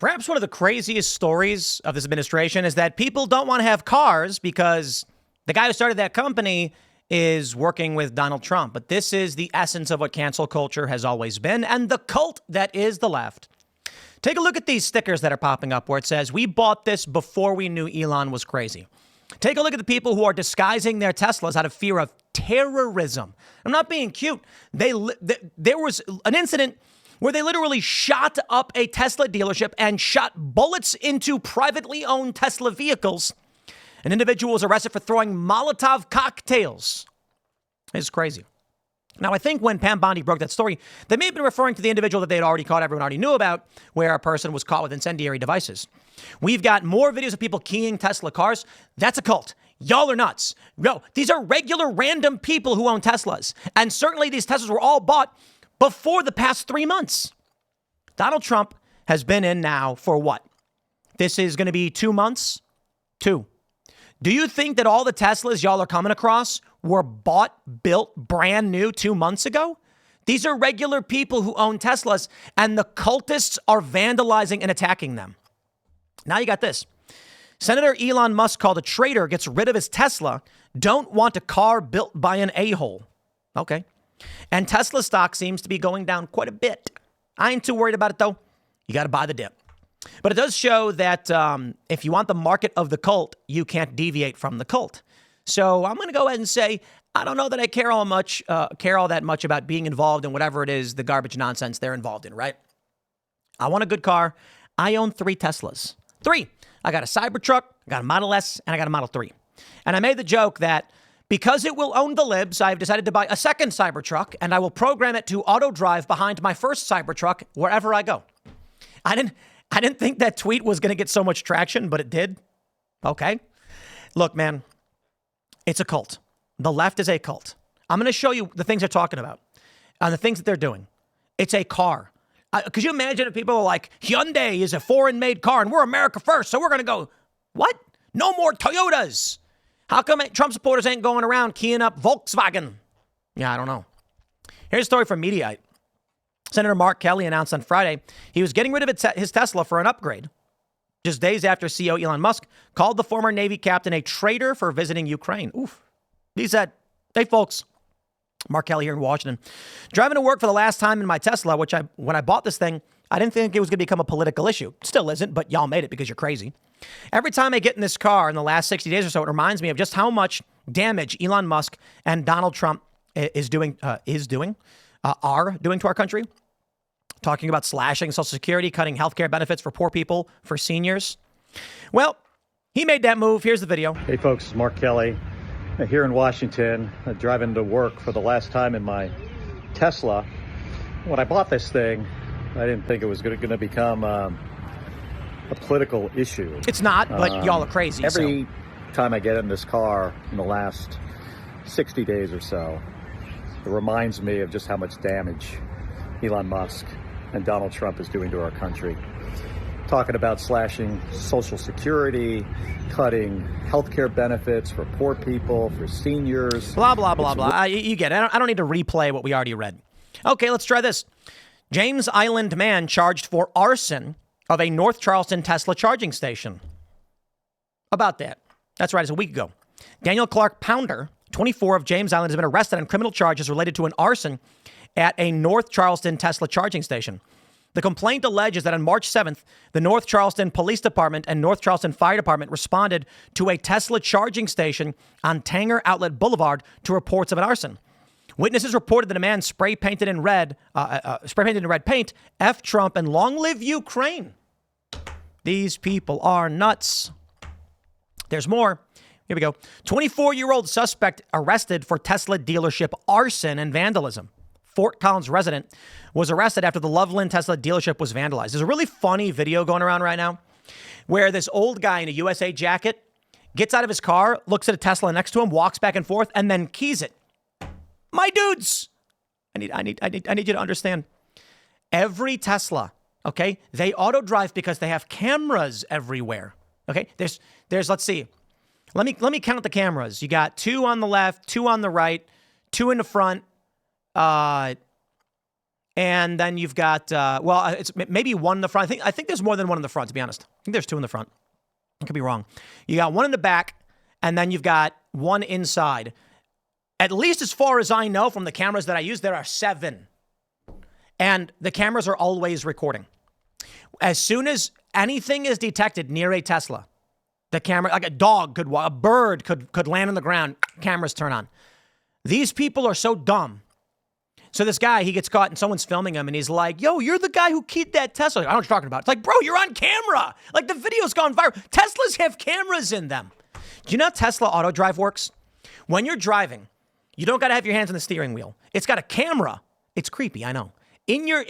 Perhaps one of the craziest stories of this administration is that people don't want to have cars because the guy who started that company is working with Donald Trump. But this is the essence of what cancel culture has always been and the cult that is the left. Take a look at these stickers that are popping up where it says, we bought this before we knew Elon was crazy. Take a look at the people who are disguising their Teslas out of fear of terrorism. I'm not being cute. There was an incident where they literally shot up a Tesla dealership and shot bullets into privately owned Tesla vehicles. An individual was arrested for throwing Molotov cocktails. It's crazy. Now, I think when Pam Bondi broke that story, they may have been referring to the individual that they had already caught, everyone already knew about, where a person was caught with incendiary devices. We've got more videos of people keying Tesla cars. That's a cult. Y'all are nuts. No, these are regular random people who own Teslas. And certainly these Teslas were all bought before the past 3 months. Donald Trump has been in now for what? This is going to be 2 months? 2. Do you think that all the Teslas y'all are coming across were bought, built, brand new 2 months ago? These are regular people who own Teslas, and the cultists are vandalizing and attacking them. Now you got this. Senator Elon Musk, called a traitor, gets rid of his Tesla. Don't want a car built by an a-hole. Okay. And Tesla stock seems to be going down quite a bit. I ain't too worried about it, though. You got to buy the dip. But it does show that if you want the market of the cult, you can't deviate from the cult. So I'm going to go ahead and say, I don't know that I care all that much about being involved in whatever it is, the garbage nonsense they're involved in, right? I want a good car. I own 3 Teslas. 3. I got a Cybertruck, I got a Model S, and I got a Model 3. And I made the joke that because it will own the libs, I've decided to buy a second Cybertruck, and I will program it to auto drive behind my first Cybertruck wherever I go. I didn't think that tweet was going to get so much traction, but it did. Okay. Look, man, it's a cult. The left is a cult. I'm going to show you the things they're talking about and the things that they're doing. It's a car. Could you imagine if people are like, Hyundai is a foreign-made car and we're America first, so we're going to go, what? No more Toyotas. How come Trump supporters ain't going around keying up Volkswagen? Yeah, I don't know. Here's a story from Mediaite. Senator Mark Kelly announced on Friday he was getting rid of his Tesla for an upgrade, just days after CEO Elon Musk called the former Navy captain a traitor for visiting Ukraine. Oof. He said, hey, folks, Mark Kelly here in Washington, driving to work for the last time in my Tesla, when I bought this thing, I didn't think it was going to become a political issue. Still isn't, but y'all made it because you're crazy. Every time I get in this car in the last 60 days or so, it reminds me of just how much damage Elon Musk and Donald Trump are doing to our country. Talking about slashing Social Security, cutting healthcare benefits for poor people, for seniors. Well, he made that move. Here's the video. Hey, folks, Mark Kelly here in Washington, driving to work for the last time in my Tesla. When I bought this thing, I didn't think it was going to become a political issue. It's not, but y'all are crazy. Every time I get in this car in the last 60 days or so, it reminds me of just how much damage Elon Musk and Donald Trump is doing to our country. Talking about slashing Social Security, cutting healthcare benefits for poor people, for seniors. Blah, blah, blah, blah. You get it. I don't need to replay what we already read. Okay, let's try this. James Island man charged for arson of a North Charleston Tesla charging station. About that. That's right, it's a week ago. Daniel Clark Pounder, 24, of James Island, has been arrested on criminal charges related to an arson at a North Charleston Tesla charging station. The complaint alleges that on March 7th, the North Charleston Police Department and North Charleston Fire Department responded to a Tesla charging station on Tanger Outlet Boulevard to reports of an arson. Witnesses reported that a man spray painted in red paint, F Trump and long live Ukraine. These people are nuts. There's more. Here we go. 24-year-old suspect arrested for Tesla dealership arson and vandalism. Fort Collins resident was arrested after the Loveland Tesla dealership was vandalized. There's a really funny video going around right now where this old guy in a USA jacket gets out of his car, looks at a Tesla next to him, walks back and forth, and then keys it. My dudes, I need you to understand. Every Tesla, okay, they auto drive because they have cameras everywhere. Okay, there's let's see. Let me count the cameras. You got 2 on the left, 2 on the right, 2 in the front. I And then you've got, it's maybe one in the front. I think there's more than one in the front, to be honest. I think there's two in the front. I could be wrong. You got one in the back, and then you've got one inside. At least as far as I know from the cameras that I use, there are 7. And the cameras are always recording. As soon as anything is detected near a Tesla, the camera, like a dog could, a bird could land on the ground, cameras turn on. These people are so dumb. So this guy, he gets caught and someone's filming him and he's like, yo, you're the guy who keyed that Tesla. I don't know what you're talking about. It's like, bro, you're on camera. Like the video's gone viral. Teslas have cameras in them. Do you know how Tesla auto drive works? When you're driving, you don't got to have your hands on the steering wheel. It's got a camera. It's creepy, I know. In right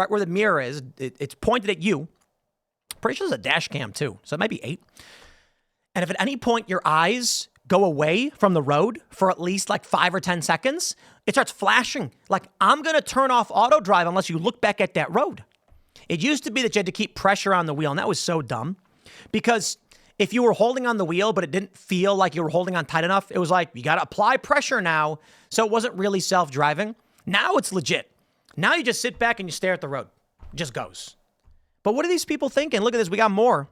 where the mirror is, it's pointed at you. Pretty sure there's a dash cam too. So it might be 8. And if at any point your eyes go away from the road for at least like 5 or 10 seconds, it starts flashing. Like, I'm going to turn off auto drive unless you look back at that road. It used to be that you had to keep pressure on the wheel, and that was so dumb. Because if you were holding on the wheel, but it didn't feel like you were holding on tight enough, it was like, you got to apply pressure now. So it wasn't really self-driving. Now it's legit. Now you just sit back and you stare at the road. It just goes. But what are these people thinking? Look at this. We got more.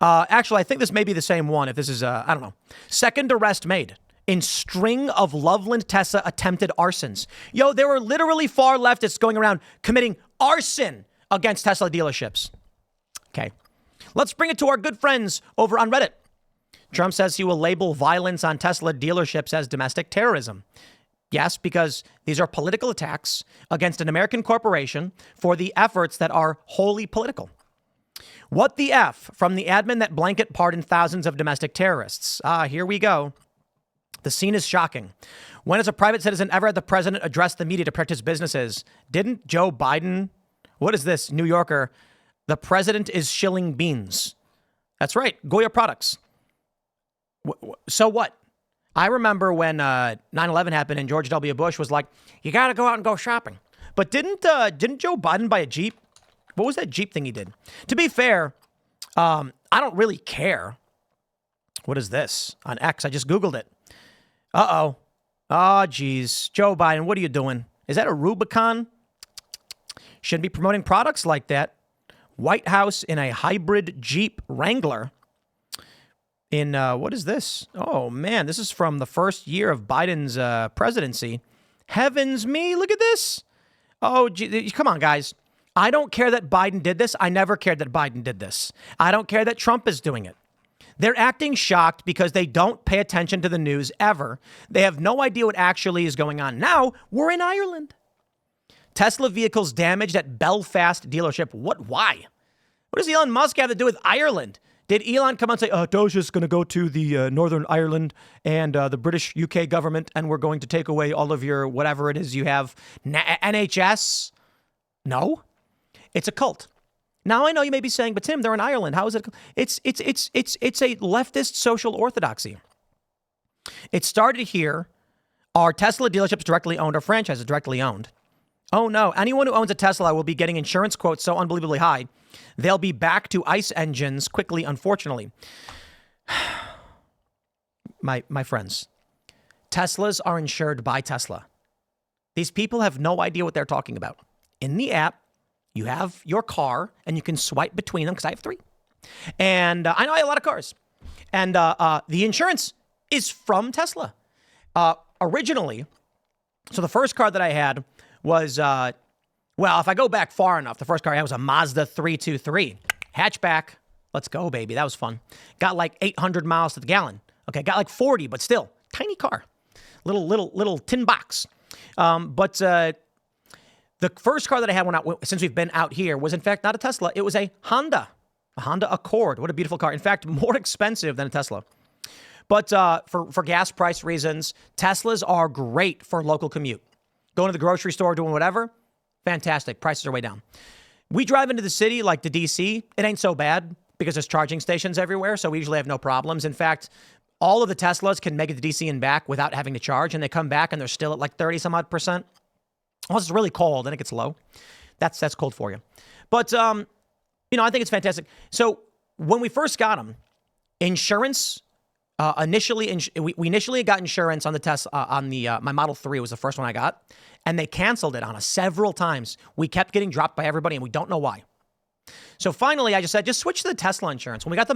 Actually, I think this may be the same one. If this is, I don't know. Second arrest made in string of Loveland Tesla attempted arsons. Yo, there were literally far leftists going around committing arson against Tesla dealerships. Okay. Let's bring it to our good friends over on Reddit. Trump says he will label violence on Tesla dealerships as domestic terrorism. Yes, because these are political attacks against an American corporation for the efforts that are wholly political. What the F from the admin that blanket pardoned thousands of domestic terrorists? Here we go. The scene is shocking. When has a private citizen ever had the president address the media to protect his businesses? Didn't Joe Biden? What is this? New Yorker. The president is shilling beans. That's right. Goya products. So what? I remember when 9/11 happened and George W. Bush was like, you got to go out and go shopping. But didn't Joe Biden buy a Jeep? What was that Jeep thing he did? To be fair, I don't really care. What is this? On X, I just Googled it. Uh-oh. Oh, geez. Joe Biden, what are you doing? Is that a Rubicon? Shouldn't be promoting products like that. White House in a hybrid Jeep Wrangler. In, what is this? Oh, man, this is from the first year of Biden's presidency. Heavens me, look at this. Oh, gee, come on, guys. I don't care that Biden did this. I never cared that Biden did this. I don't care that Trump is doing it. They're acting shocked because they don't pay attention to the news ever. They have no idea what actually is going on. Now, we're in Ireland. Tesla vehicles damaged at Belfast dealership. What? Why? What does Elon Musk have to do with Ireland? Did Elon come out and say, Doja's going to go to the Northern Ireland and the British UK government, and we're going to take away all of your whatever it is you have, NHS? No. It's a cult. Now I know you may be saying, but Tim, they're in Ireland. How is it? It's a leftist social orthodoxy. It started here. Are Tesla dealerships directly owned or franchises directly owned? Oh no, anyone who owns a Tesla will be getting insurance quotes so unbelievably high, they'll be back to ICE engines quickly, unfortunately. My friends, Teslas are insured by Tesla. These people have no idea what they're talking about. In the app, you have your car, and you can swipe between them, because I have 3. And I know I have a lot of cars. And the insurance is from Tesla. Originally, so the first car that I had was, well, if I go back far enough, the first car I had was a Mazda 323. Hatchback. Let's go, baby. That was fun. Got like 800 miles to the gallon. Okay, got like 40, but still, tiny car. Little tin box. But the first car that I had since we've been out here was, in fact, not a Tesla. It was a Honda Accord. What a beautiful car. In fact, more expensive than a Tesla. But for gas price reasons, Teslas are great for local commute. Going to the grocery store, doing whatever, fantastic. Prices are way down. We drive into the city, like to D.C. It ain't so bad because there's charging stations everywhere, so we usually have no problems. In fact, all of the Teslas can make it to D.C. and back without having to charge, and they come back and they're still at like 30-some-odd%. Unless it's really cold, then it gets low. That's cold for you. But, I think it's fantastic. So when we first got them, insurance We initially got insurance on the Tesla, my Model 3 was the first one I got, and they canceled it on us several times. We kept getting dropped by everybody, and we don't know why. So finally, I just said, just switch to the Tesla insurance. When I got the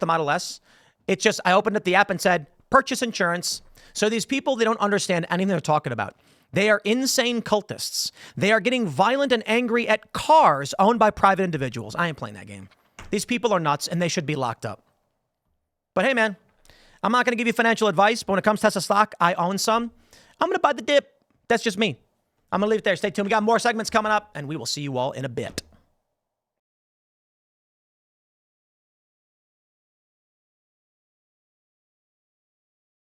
Model S, I opened up the app and said, purchase insurance. So these people, they don't understand anything they're talking about. They are insane cultists. They are getting violent and angry at cars owned by private individuals. I ain't playing that game. These people are nuts, and they should be locked up. But hey, man, I'm not going to give you financial advice, but when it comes to Tesla stock, I own some. I'm going to buy the dip. That's just me. I'm going to leave it there. Stay tuned. We got more segments coming up, and we will see you all in a bit.